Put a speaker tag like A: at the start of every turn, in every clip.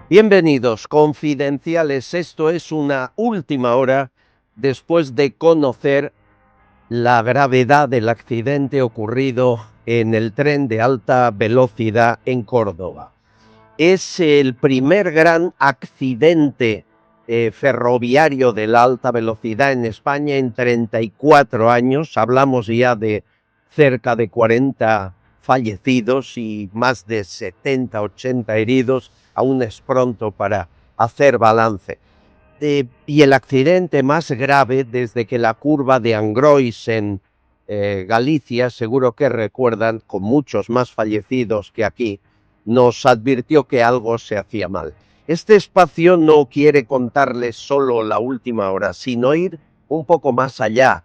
A: Bienvenidos, confidenciales. Esto es una última hora después de conocer la gravedad del accidente ocurrido en el tren de alta velocidad en Córdoba. Es el primer gran accidente ferroviario de la alta velocidad en España en 34 años. Hablamos ya de cerca de 40 fallecidos y más de 70, 80 heridos. Aún es pronto para hacer balance. Y el accidente más grave desde que la curva de Angrois en Galicia, seguro que recuerdan, con muchos más fallecidos que aquí, nos advirtió que algo se hacía mal. Este espacio no quiere contarles solo la última hora, sino ir un poco más allá,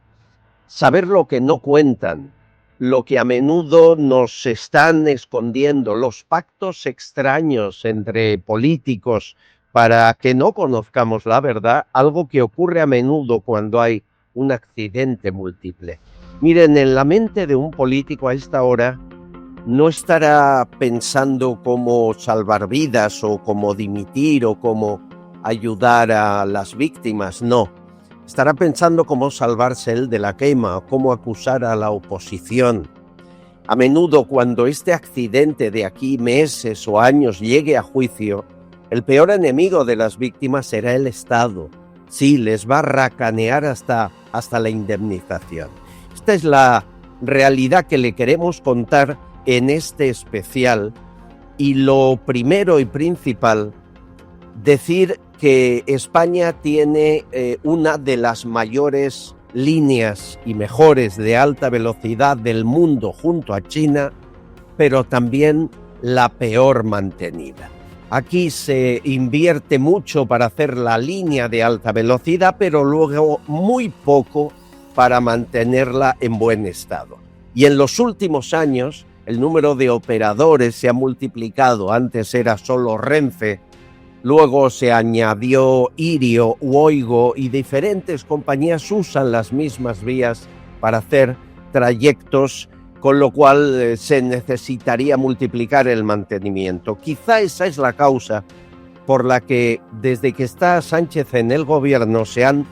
A: saber lo que no cuentan, lo que a menudo nos están escondiendo, los pactos extraños entre políticos para que no conozcamos la verdad, algo que ocurre a menudo cuando hay un accidente múltiple. Miren, en la mente de un político a esta hora no estará pensando cómo salvar vidas o cómo dimitir o cómo ayudar a las víctimas, no. Estará pensando cómo salvarse él de la quema o cómo acusar a la oposición. A menudo, cuando este accidente de aquí meses o años llegue a juicio, el peor enemigo de las víctimas será el Estado. Sí, les va a racanear hasta la indemnización. Esta es la realidad que le queremos contar en este especial. Y lo primero y principal, decir que España tiene una de las mayores líneas y mejores de alta velocidad del mundo junto a China, pero también la peor mantenida. Aquí se invierte mucho para hacer la línea de alta velocidad, pero luego muy poco para mantenerla en buen estado. Y en los últimos años el número de operadores se ha multiplicado. Antes era solo Renfe, luego se añadió Irio, Oigo, y diferentes compañías usan las mismas vías para hacer trayectos, con lo cual se necesitaría multiplicar el mantenimiento. Quizá esa es la causa por la que desde que está Sánchez en el gobierno se han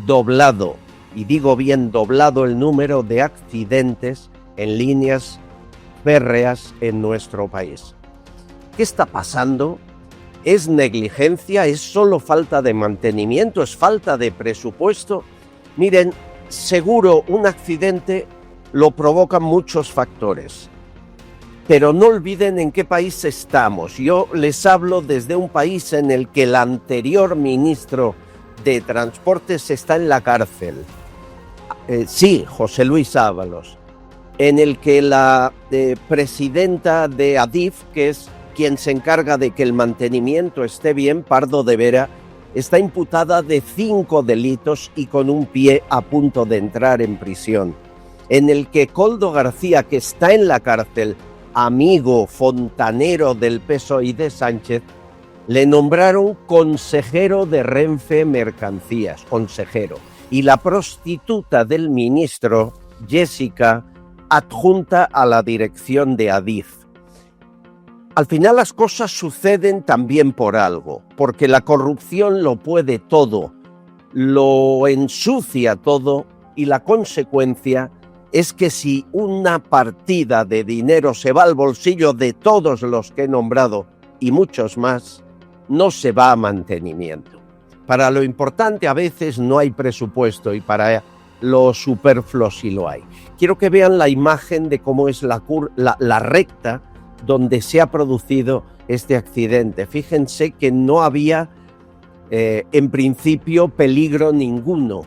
A: doblado, y digo bien doblado, el número de accidentes en líneas férreas en nuestro país. ¿Qué está pasando? ¿Es negligencia? ¿Es solo falta de mantenimiento? ¿Es falta de presupuesto? Miren, seguro un accidente lo provocan muchos factores, pero no olviden en qué país estamos. Yo les hablo desde un país en el que el anterior ministro de Transportes está en la cárcel. Sí, José Luis Ábalos. En el que la presidenta de Adif, que es quien se encarga de que el mantenimiento esté bien, Pardo de Vera, está imputada de 5 delitos y con un pie a punto de entrar en prisión. En el que Koldo García, que está en la cárcel, amigo fontanero del PSOE y de Sánchez, le nombraron consejero de Renfe Mercancías, consejero. Y la prostituta del ministro, Jessica, adjunta a la dirección de Adif. Al final las cosas suceden también por algo, porque la corrupción lo puede todo, lo ensucia todo, y la consecuencia es que si una partida de dinero se va al bolsillo de todos los que he nombrado y muchos más, no se va a mantenimiento. Para lo importante a veces no hay presupuesto y para lo superfluo sí lo hay. Quiero que vean la imagen de cómo es la recta donde se ha producido este accidente. Fíjense que no había en principio peligro ninguno.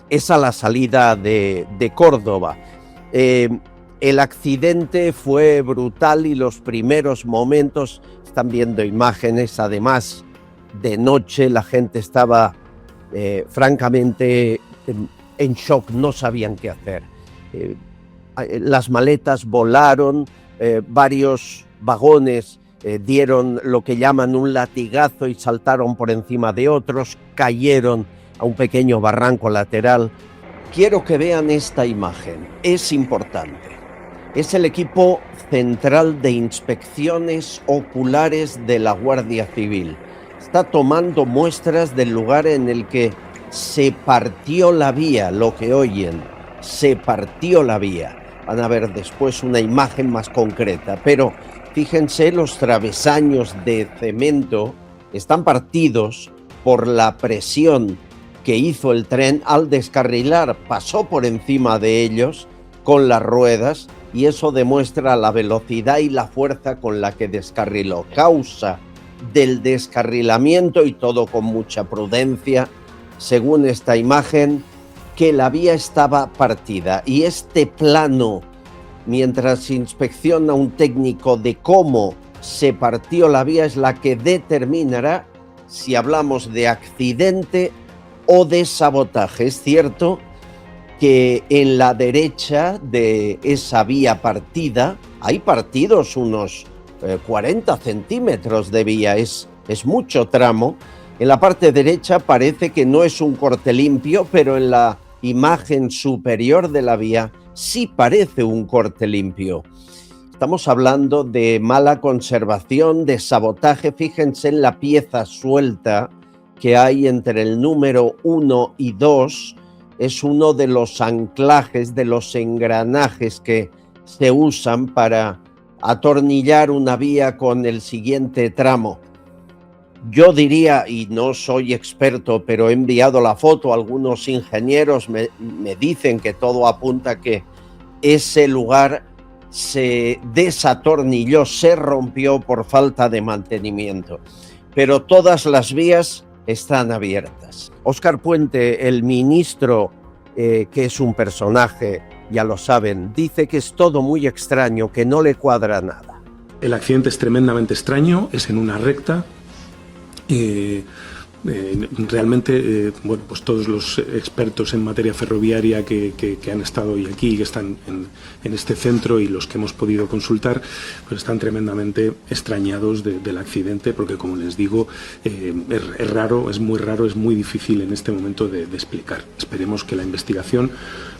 A: Es a la salida de Córdoba. El accidente fue brutal y los primeros momentos, están viendo imágenes, además de noche, la gente estaba francamente en shock, no sabían qué hacer. Las maletas volaron, varios vagones dieron lo que llaman un latigazo y saltaron por encima de otros, cayeron a un pequeño barranco lateral. Quiero que vean esta imagen, es importante. Es el equipo central de inspecciones oculares de la Guardia Civil. Está tomando muestras del lugar en el que se partió la vía, lo que oyen, se partió la vía. Van a ver después una imagen más concreta, pero fíjense, los travesaños de cemento están partidos por la presión que hizo el tren al descarrilar. Pasó por encima de ellos con las ruedas y eso demuestra la velocidad y la fuerza con la que descarriló. Causa del descarrilamiento, y todo con mucha prudencia, según esta imagen, que la vía estaba partida. Y este plano, mientras inspecciona un técnico de cómo se partió la vía, es la que determinará si hablamos de accidente o de sabotaje. Es cierto que en la derecha de esa vía partida hay partidos unos 40 centímetros de vía, es mucho tramo. En la parte derecha parece que no es un corte limpio, pero en la imagen superior de la vía sí parece un corte limpio. Estamos hablando de mala conservación, de sabotaje. Fíjense en la pieza suelta que hay entre el número 1 y 2. Es uno de los anclajes, de los engranajes que se usan para atornillar una vía con el siguiente tramo. Yo diría, y no soy experto, pero he enviado la foto a algunos ingenieros, me dicen que todo apunta a que ese lugar se desatornilló, se rompió por falta de mantenimiento. Pero todas las vías están abiertas. Óscar Puente, el ministro, que es un personaje, ya lo saben, dice que es todo muy extraño, que no le cuadra nada.
B: El accidente es tremendamente extraño, es en una recta. Realmente, bueno, pues todos los expertos en materia ferroviaria que han estado hoy aquí, que están en este centro, y los que hemos podido consultar, pues están tremendamente extrañados del accidente, porque, como les digo, es raro, es muy difícil en este momento de explicar. Esperemos que la investigación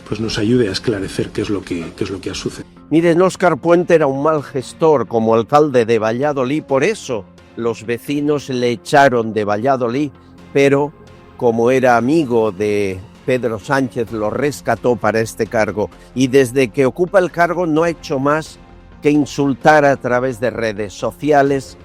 B: pues nos ayude a esclarecer qué es lo que ha sucedido.
A: Miren, Óscar Puente era un mal gestor como alcalde de Valladolid, por eso los vecinos le echaron de Valladolid, pero como era amigo de Pedro Sánchez, lo rescató para este cargo, y desde que ocupa el cargo no ha hecho más que insultar a través de redes sociales,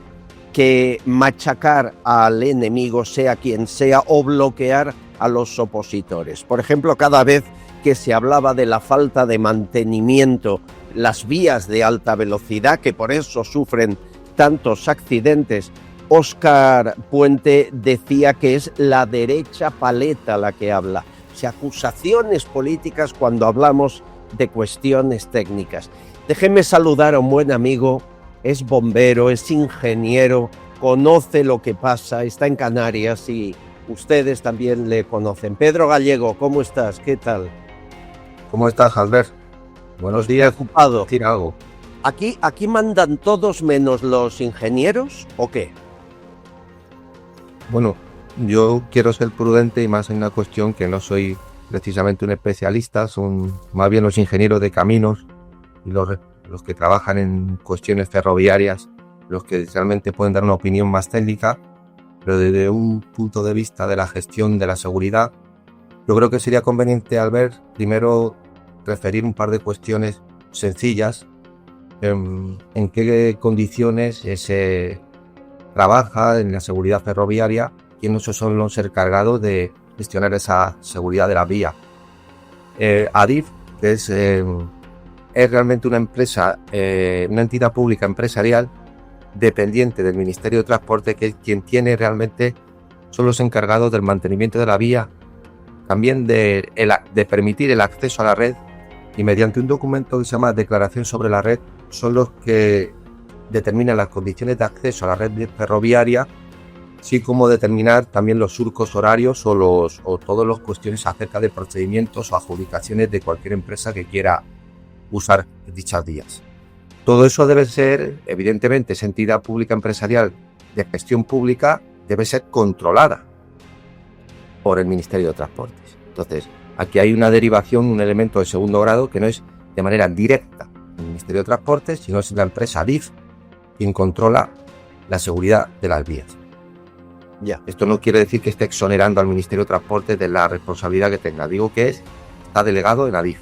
A: que machacar al enemigo, sea quien sea, o bloquear a los opositores. Por ejemplo, cada vez que se hablaba de la falta de mantenimiento, las vías de alta velocidad, que por eso sufren tantos accidentes, Óscar Puente decía que es la derecha paleta la que habla. O sea, acusaciones políticas cuando hablamos de cuestiones técnicas. Déjenme saludar a un buen amigo, es bombero, es ingeniero, conoce lo que pasa, está en Canarias y ustedes también le conocen. Pedro Gallego, ¿cómo estás? ¿Qué tal?
C: ¿Cómo estás, Albert? Buenos días.
A: Ocupado.
C: Decir algo.
A: ¿Aquí mandan todos menos los ingenieros o qué?
C: Bueno, yo quiero ser prudente, y más en una cuestión que no soy precisamente un especialista, son más bien los ingenieros de caminos y los que trabajan en cuestiones ferroviarias, los que realmente pueden dar una opinión más técnica, pero desde un punto de vista de la gestión de la seguridad, yo creo que sería conveniente, Albert, primero referir un par de cuestiones sencillas. En qué condiciones se trabaja en la seguridad ferroviaria, quiénes son los encargados de gestionar esa seguridad de la vía. Adif, que es realmente una empresa, una entidad pública empresarial dependiente del Ministerio de Transporte, que es quien tiene realmente, son los encargados del mantenimiento de la vía, también de permitir el acceso a la red, y mediante un documento que se llama Declaración sobre la Red, son los que determinan las condiciones de acceso a la red ferroviaria, así como determinar también los surcos horarios o todas las cuestiones acerca de procedimientos o adjudicaciones de cualquier empresa que quiera usar dichas vías. Todo eso debe ser, evidentemente, esa entidad pública empresarial de gestión pública debe ser controlada por el Ministerio de Transportes. Entonces, aquí hay una derivación, un elemento de segundo grado que no es de manera directa el Ministerio de Transportes, sino es la empresa Adif quien controla la seguridad de las vías.
A: Ya.
C: Esto no quiere decir que esté exonerando al Ministerio de Transportes de la responsabilidad que tenga. Digo que está delegado en Adif.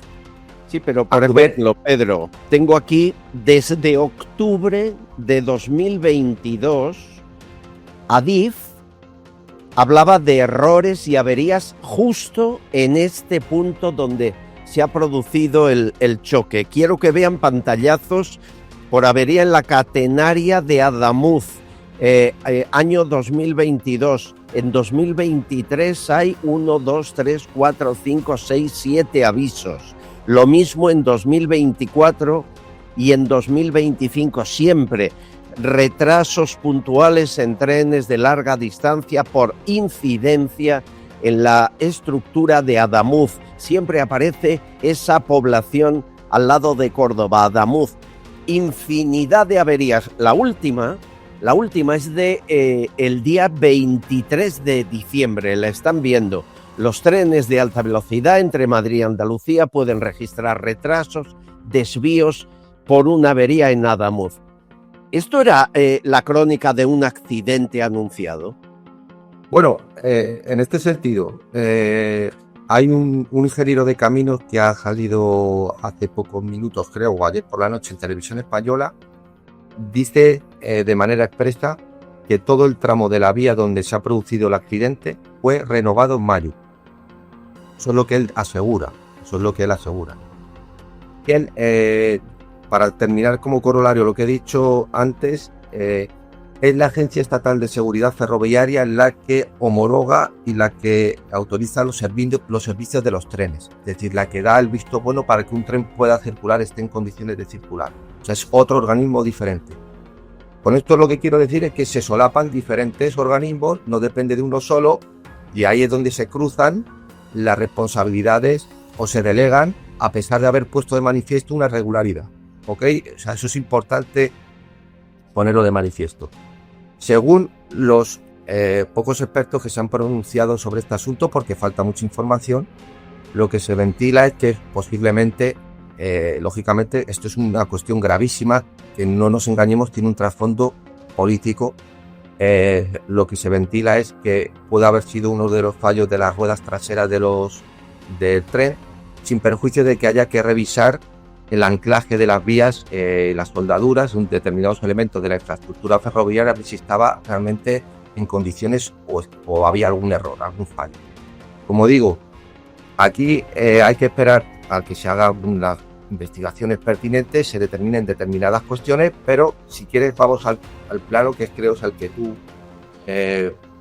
A: Sí, pero por ejemplo, Pedro, tengo aquí desde octubre de 2022, Adif hablaba de errores y averías justo en este punto donde se ha producido el choque. Quiero que vean pantallazos por avería en la catenaria de Adamuz, año 2022. En 2023 hay 1, 2, 3, 4, 5, 6, 7 avisos. Lo mismo en 2024 y en 2025, siempre retrasos puntuales en trenes de larga distancia por incidencia en la estructura de Adamuz. Siempre aparece esa población al lado de Córdoba, Adamuz. Infinidad de averías. La última es de el día 23 de diciembre, la están viendo. Los trenes de alta velocidad entre Madrid y Andalucía pueden registrar retrasos, desvíos por una avería en Adamuz. ¿Esto era la crónica de un accidente anunciado?
C: Bueno, en este sentido, hay un ingeniero de caminos que ha salido hace pocos minutos, creo, o ayer por la noche en Televisión Española, dice de manera expresa que todo el tramo de la vía donde se ha producido el accidente fue renovado en mayo. Eso es lo que él asegura. Bien, para terminar como corolario lo que he dicho antes, es la Agencia Estatal de Seguridad Ferroviaria la que homologa y la que autoriza los servicios de los trenes. Es decir, la que da el visto bueno para que un tren pueda circular, esté en condiciones de circular. O sea, es otro organismo diferente. Con esto lo que quiero decir es que se solapan diferentes organismos, no depende de uno solo, y ahí es donde se cruzan las responsabilidades o se delegan a pesar de haber puesto de manifiesto una irregularidad. ¿Ok? O sea, eso es importante ponerlo de manifiesto. Según los pocos expertos que se han pronunciado sobre este asunto, porque falta mucha información, lo que se ventila es que posiblemente, lógicamente, esto es una cuestión gravísima, que no nos engañemos, tiene un trasfondo político. Lo que se ventila es que puede haber sido uno de los fallos de las ruedas traseras del tren, sin perjuicio de que haya que revisar el anclaje de las vías, las soldaduras, determinados elementos de la infraestructura ferroviaria, a ver si estaba realmente en condiciones o había algún error, algún fallo. Como digo, aquí hay que esperar a que se hagan las investigaciones pertinentes, se determinen determinadas cuestiones, pero si quieres vamos al plano que creo es el que tú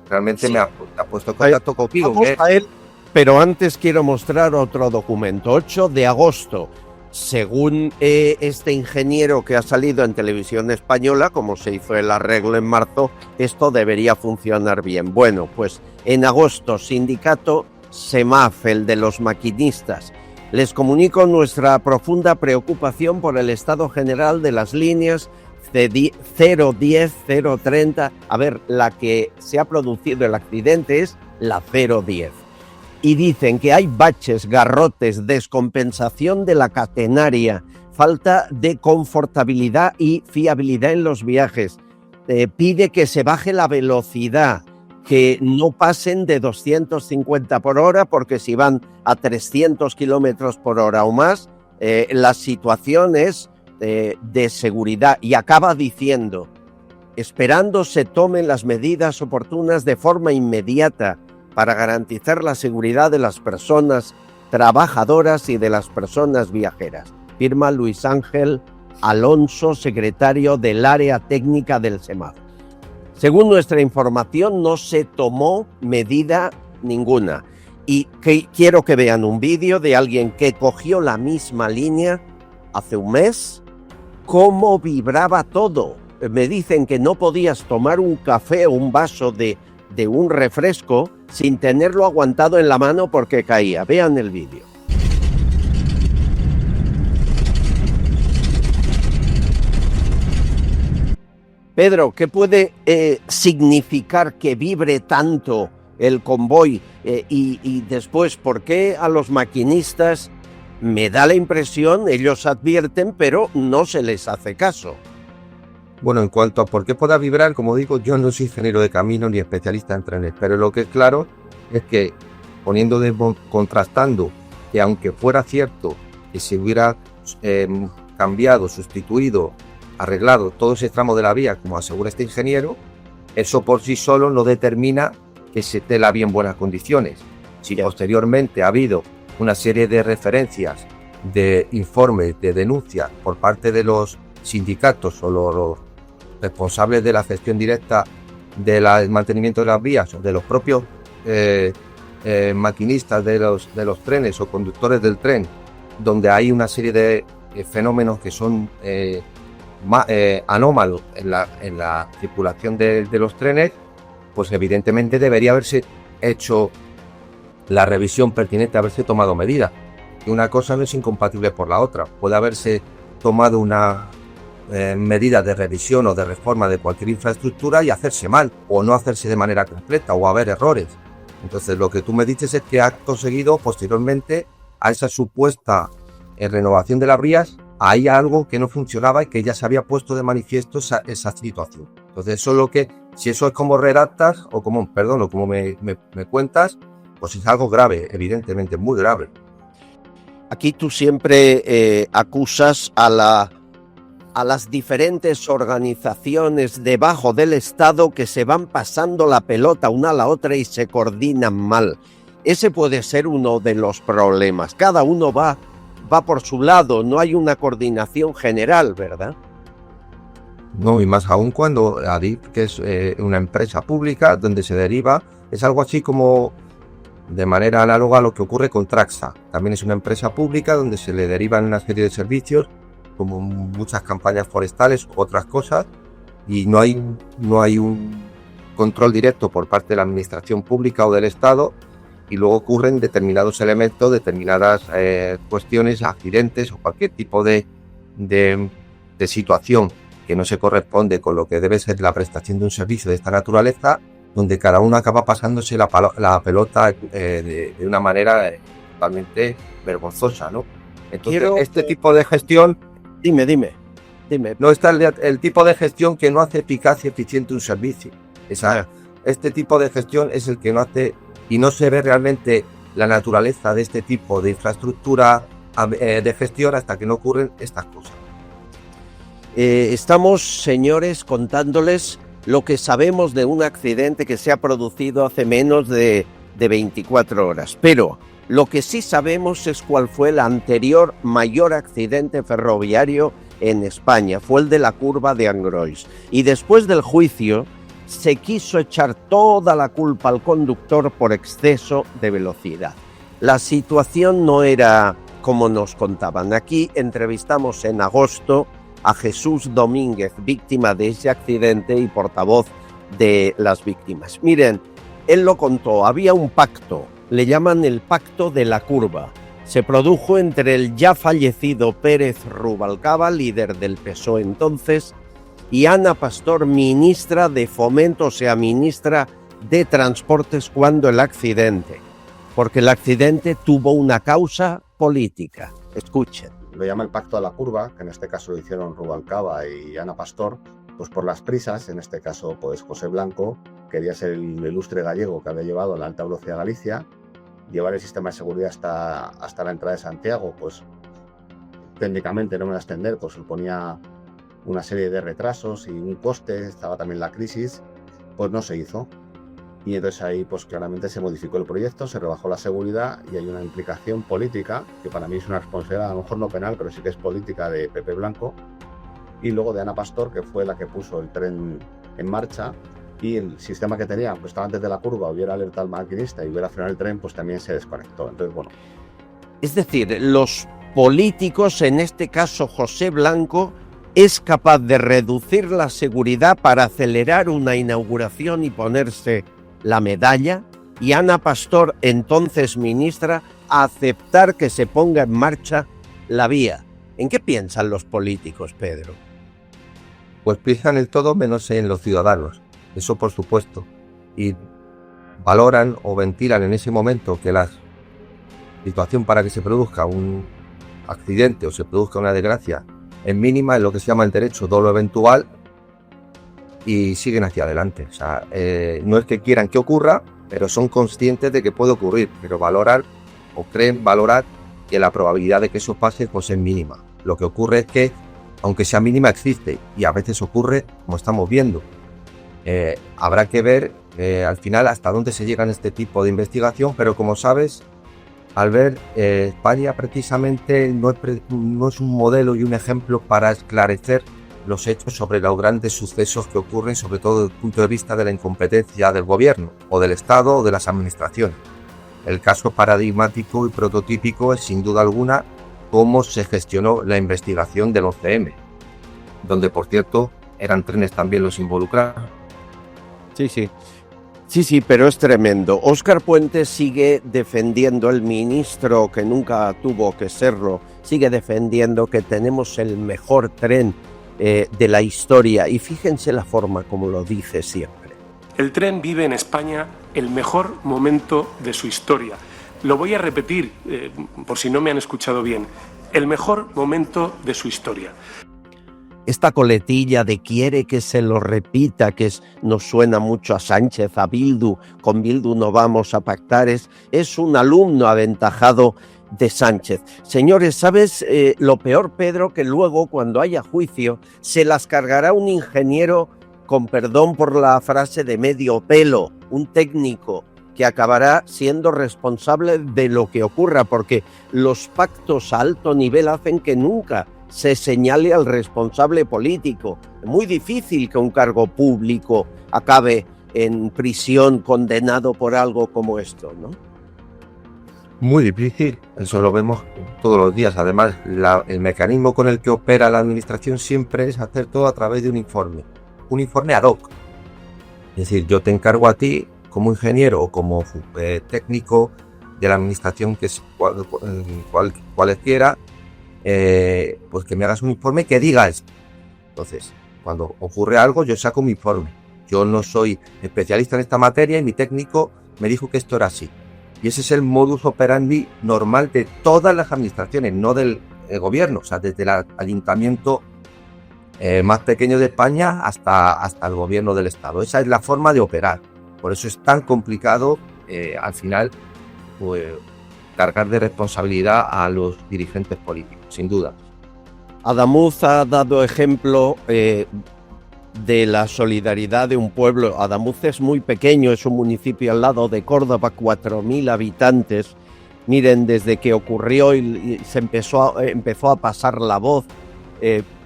C: realmente sí me has puesto en contacto conmigo.
A: Vamos a él, pero antes quiero mostrar otro documento. 8 de agosto. Según este ingeniero que ha salido en Televisión Española, como se hizo el arreglo en marzo, esto debería funcionar bien. Bueno, pues en agosto, sindicato SEMAF, el de los maquinistas. Les comunico nuestra profunda preocupación por el estado general de las líneas 010, 030. A ver, la que se ha producido el accidente es la 010. Y dicen que hay baches, garrotes, descompensación de la catenaria, falta de confortabilidad y fiabilidad en los viajes. Pide que se baje la velocidad, que no pasen de 250 por hora, porque si van a 300 kilómetros por hora o más, la situación es de seguridad. Y acaba diciendo, esperando se tomen las medidas oportunas de forma inmediata, para garantizar la seguridad de las personas trabajadoras y de las personas viajeras. Firma Luis Ángel Alonso, secretario del área técnica del SEMAF. Según nuestra información, no se tomó medida ninguna. Y quiero que vean un vídeo de alguien que cogió la misma línea hace un mes, cómo vibraba todo. Me dicen que no podías tomar un café o un vaso de un refresco sin tenerlo aguantado en la mano porque caía. Vean el vídeo. Pedro, ¿qué puede significar que vibre tanto el convoy? Y después, ¿por qué a los maquinistas me da la impresión, ellos advierten, pero no se les hace caso.
C: Bueno, en cuanto a por qué pueda vibrar, como digo, yo no soy ingeniero de camino ni especialista en trenes, pero lo que es claro es que contrastando que aunque fuera cierto que se hubiera cambiado, sustituido, arreglado todo ese tramo de la vía, como asegura este ingeniero, eso por sí solo no determina que se esté la vía en buenas condiciones. Si posteriormente ha habido una serie de referencias, de informes, de denuncias por parte de los sindicatos o los responsables de la gestión directa del mantenimiento de las vías o de los propios maquinistas de los trenes o conductores del tren, donde hay una serie de fenómenos que son anómalos en la circulación de los trenes, pues evidentemente debería haberse hecho la revisión pertinente, haberse tomado medidas. Y una cosa no es incompatible por la otra. Puede haberse tomado una medida de revisión o de reforma de cualquier infraestructura y hacerse mal, o no hacerse de manera completa, o haber errores. Entonces lo que tú me dices es que acto seguido, posteriormente a esa supuesta renovación de las vías, hay algo que no funcionaba y que ya se había puesto de manifiesto esa situación. Entonces eso es lo que, si eso es como redactas o como me cuentas, pues es algo grave, evidentemente, muy grave.
A: Aquí tú siempre acusas a las diferentes organizaciones debajo del Estado que se van pasando la pelota una a la otra y se coordinan mal. Ese puede ser uno de los problemas. Cada uno va por su lado, no hay una coordinación general, ¿verdad?
C: No, y más aún cuando ADIF, que es una empresa pública donde se deriva, es algo así como de manera análoga a lo que ocurre con Traxa. También es una empresa pública donde se le derivan una serie de servicios, como muchas campañas forestales u otras cosas, y no hay un control directo por parte de la administración pública o del Estado, y luego ocurren determinados elementos, determinadas cuestiones, accidentes o cualquier tipo de situación que no se corresponde con lo que debe ser la prestación de un servicio de esta naturaleza, donde cada uno acaba pasándose la pelota de una manera totalmente vergonzosa, ¿no? Entonces, tipo de gestión...
A: Dime.
C: No está el tipo de gestión que no hace eficaz y eficiente un servicio. Este tipo de gestión es el que no hace, y no se ve realmente la naturaleza de este tipo de infraestructura de gestión hasta que no ocurren estas cosas.
A: Estamos, señores, contándoles lo que sabemos de un accidente que se ha producido hace menos de 24 horas. Pero lo que sí sabemos es cuál fue el anterior mayor accidente ferroviario en España. Fue el de la curva de Angrois. Y después del juicio se quiso echar toda la culpa al conductor por exceso de velocidad. La situación no era como nos contaban. Aquí entrevistamos en agosto a Jesús Domínguez, víctima de ese accidente y portavoz de las víctimas. Miren, él lo contó, había un pacto, le llaman el Pacto de la Curva. Se produjo entre el ya fallecido Pérez Rubalcaba, líder del PSOE entonces, y Ana Pastor, ministra de Fomento, o sea, ministra de Transportes, cuando el accidente, porque el accidente tuvo una causa política. Escuchen.
D: Lo llama el Pacto de la Curva, que en este caso lo hicieron Rubalcaba y Ana Pastor, pues por las prisas, en este caso pues José Blanco quería ser el ilustre gallego que había llevado la alta velocidad a Galicia, llevar el sistema de seguridad hasta la entrada de Santiago, pues técnicamente no me voy a extender, pues suponía una serie de retrasos y un coste, estaba también la crisis, pues no se hizo. Y entonces ahí pues claramente se modificó el proyecto, se rebajó la seguridad y hay una implicación política, que para mí es una responsabilidad, a lo mejor no penal, pero sí que es política, de Pepe Blanco, y luego de Ana Pastor, que fue la que puso el tren en marcha, y el sistema que tenía, pues estaba antes de la curva, hubiera alertado al maquinista y hubiera frenado el tren, pues también se desconectó. Entonces, bueno.
A: Es decir, los políticos, en este caso José Blanco, es capaz de reducir la seguridad para acelerar una inauguración y ponerse la medalla, y Ana Pastor, entonces ministra, a aceptar que se ponga en marcha la vía. ¿En qué piensan los políticos, Pedro?
C: Pues piensan en todo menos en los ciudadanos, eso por supuesto, y valoran o ventilan en ese momento que la situación para que se produzca un accidente o se produzca una desgracia es mínima, es lo que se llama el derecho dolo eventual, y siguen hacia adelante. O sea, no es que quieran que ocurra, pero son conscientes de que puede ocurrir, pero valoran o creen valorar que la probabilidad de que eso pase pues es mínima. Lo que ocurre es que, aunque sea mínima, existe y a veces ocurre, como estamos viendo. Habrá que ver al final hasta dónde se llega en este tipo de investigación, pero como sabes, Albert, España precisamente no es un modelo y un ejemplo para esclarecer los hechos sobre los grandes sucesos que ocurren, sobre todo desde el punto de vista de la incompetencia del gobierno, o del Estado, o de las administraciones. El caso paradigmático y prototípico es, sin duda alguna, cómo se gestionó la investigación del 11M, donde, por cierto, eran trenes también los involucrados.
A: Sí, pero es tremendo. Óscar Puente sigue defendiendo, el ministro que nunca tuvo que serlo, sigue defendiendo que tenemos el mejor tren de la historia, y fíjense la forma como lo dice siempre.
E: El tren vive en España el mejor momento de su historia. Lo voy a repetir por si no me han escuchado bien. El mejor momento de su historia.
A: Esta coletilla de quiere que se lo repita, nos suena mucho a Sánchez, a Bildu, con Bildu no vamos a pactar, es un alumno aventajado de Sánchez. Señores, ¿sabes lo peor, Pedro? Que luego, cuando haya juicio, se las cargará un ingeniero, con perdón por la frase, de medio pelo, un técnico que acabará siendo responsable de lo que ocurra, porque los pactos a alto nivel hacen que nunca se señale al responsable político. Es muy difícil que un cargo público acabe en prisión condenado por algo como esto, ¿no?
C: Muy difícil, eso lo vemos todos los días. Además, el mecanismo con el que opera la administración siempre es hacer todo a través de un informe ad hoc. Es decir, yo te encargo a ti, como ingeniero o como técnico de la administración, que es cualquiera, pues que me hagas un informe que diga esto. Entonces, cuando ocurre algo, yo saco mi informe. Yo no soy especialista en esta materia y mi técnico me dijo que esto era así. Y ese es el modus operandi normal de todas las administraciones, no del gobierno, o sea, desde el ayuntamiento más pequeño de España hasta el gobierno del Estado. Esa es la forma de operar. Por eso es tan complicado, al final, pues, cargar de responsabilidad a los dirigentes políticos, sin duda.
A: Adamuz ha dado ejemplo de la solidaridad de un pueblo. Adamuz es muy pequeño, es un municipio al lado de Córdoba, 4.000 habitantes. Miren, desde que ocurrió y se empezó a pasar la voz,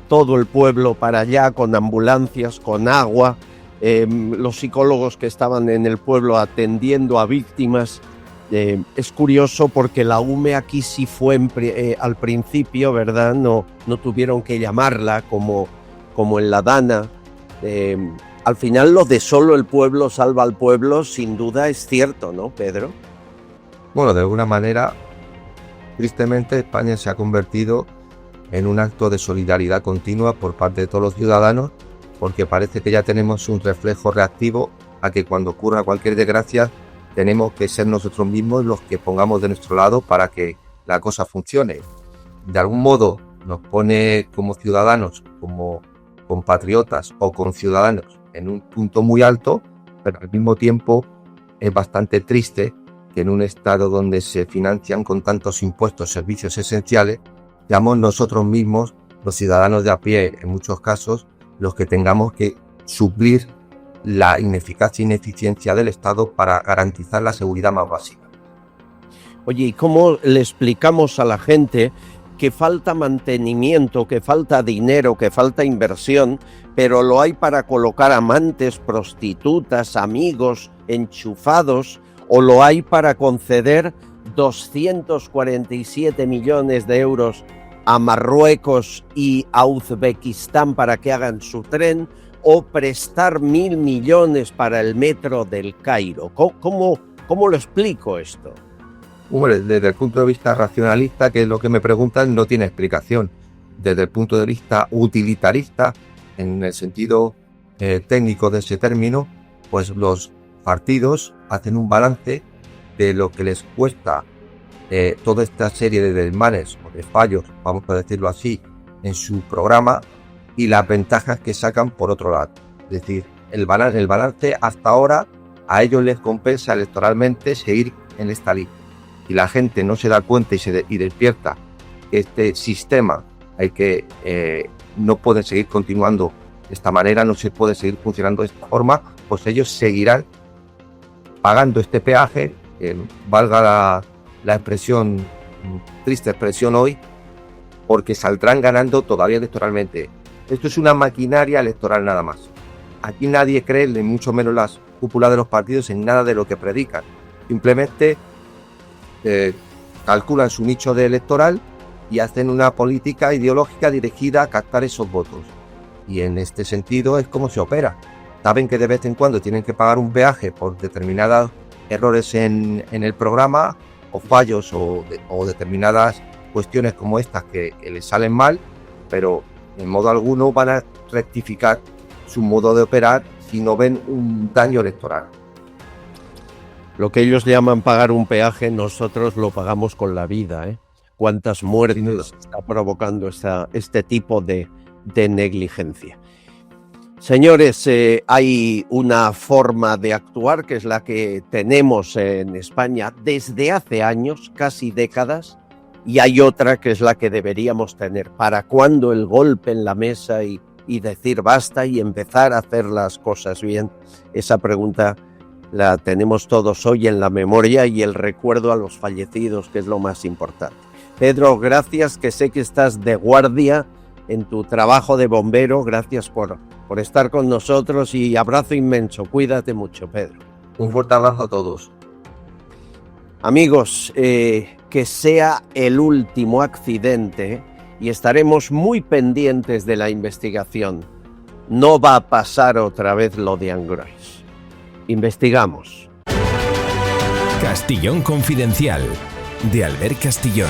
A: todo el pueblo para allá, con ambulancias, con agua, los psicólogos que estaban en el pueblo atendiendo a víctimas. Es curioso porque la UME aquí sí fue al principio, ¿verdad? No tuvieron que llamarla como en la Dana. Al final, lo de solo el pueblo salva al pueblo, sin duda es cierto, ¿no, Pedro?
C: Bueno, de alguna manera, tristemente, España se ha convertido en un acto de solidaridad continua por parte de todos los ciudadanos, porque parece que ya tenemos un reflejo reactivo a que cuando ocurra cualquier desgracia tenemos que ser nosotros mismos los que pongamos de nuestro lado para que la cosa funcione. De algún modo nos pone como ciudadanos, como compatriotas o conciudadanos en un punto muy alto, pero al mismo tiempo es bastante triste que en un estado donde se financian con tantos impuestos servicios esenciales, seamos nosotros mismos, los ciudadanos de a pie, en muchos casos, los que tengamos que suplir la ineficacia e ineficiencia del Estado para garantizar la seguridad más básica.
A: Oye, ¿y cómo le explicamos a la gente que falta mantenimiento, que falta dinero, que falta inversión, pero lo hay para colocar amantes, prostitutas, amigos, enchufados, o lo hay para conceder 247 millones de euros a Marruecos y a Uzbekistán para que hagan su tren, o prestar 1.000 millones para el metro del Cairo? ¿Cómo lo explico esto?
C: Hombre, desde el punto de vista racionalista, que es lo que me preguntan, no tiene explicación. Desde el punto de vista utilitarista, en el sentido técnico de ese término, pues los partidos hacen un balance de lo que les cuesta toda esta serie de desmanes o de fallos, vamos a decirlo así, en su programa y las ventajas que sacan por otro lado. Es decir, el balance hasta ahora a ellos les compensa electoralmente seguir en esta línea. Si la gente no se da cuenta y despierta que este sistema no puede seguir continuando de esta manera, no se puede seguir funcionando de esta forma, pues ellos seguirán pagando este peaje, valga la expresión, triste expresión hoy, porque saldrán ganando todavía electoralmente. Esto es una maquinaria electoral nada más. Aquí nadie cree, ni mucho menos las cúpulas de los partidos, en nada de lo que predican. Simplemente calculan su nicho de electoral y hacen una política ideológica dirigida a captar esos votos. Y en este sentido es como se opera. Saben que de vez en cuando tienen que pagar un peaje por determinados errores en el programa o fallos o determinadas cuestiones como estas que les salen mal, pero en modo alguno van a rectificar su modo de operar si no ven un daño electoral.
A: Lo que ellos llaman pagar un peaje, nosotros lo pagamos con la vida, ¿eh? Cuántas muertes está provocando este tipo de negligencia. Señores, hay una forma de actuar que es la que tenemos en España desde hace años, casi décadas, y hay otra que es la que deberíamos tener. ¿Para cuándo el golpe en la mesa y decir basta y empezar a hacer las cosas bien? Esa pregunta la tenemos todos hoy en la memoria y el recuerdo a los fallecidos, que es lo más importante. Pedro, gracias, que sé que estás de guardia en tu trabajo de bombero. Gracias por estar con nosotros y abrazo inmenso. Cuídate mucho, Pedro.
C: Un fuerte abrazo a todos.
A: Amigos, que sea el último accidente y estaremos muy pendientes de la investigación. No va a pasar otra vez lo de Angrois. Investigamos.
F: Castillón Confidencial, de Albert Castillón.